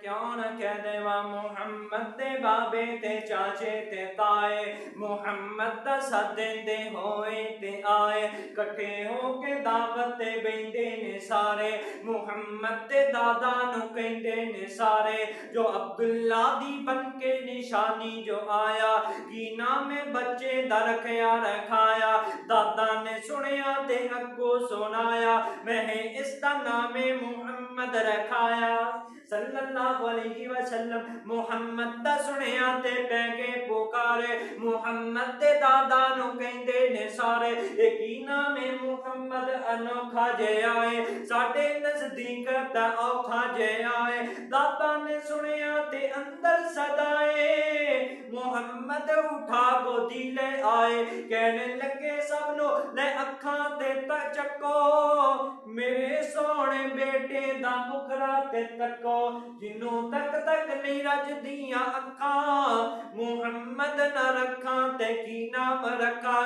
क्यों न कह देवा मुहम्मद दे बाबे ते चाचे ते ताए, मुहम्मद दा साथ देंदे होए ते आए, कट्ठे होके दावत ते बहिंदे ने सारे, मुहम्मद दे दादा नू कहंदे ने सारे। जो अब्दुल्ला दी बन के निशानी जो आया, की नाम बच्चे दा रखया रखाया, दादा ने सुनिया ते अग्गों सुनाया, मैं इसदा नाम मुहम्मद रखाया सल्लल्लाहु अलैहि वसल्लम। मुहम्मद दा सुनिया ते पै गए पुकारे, मुहम्मद दे दादा नू कहंदे ने सारे, की नाम मुहम्मद अनोखा जिहा है, साडे नजदीक दा औखा जिहा है। दादा ने सुनिया ते अंदर सदाए, मुहम्मद उठा गोदी ले आए, कहने लगे सब नो ले अखां ते चको, मेरे सोने बेटे दा मुखड़ा ते तको, जिन्नू तक तक नहीं रजदियां अखां, मुहम्मद ना रखां ते की नाम रखा।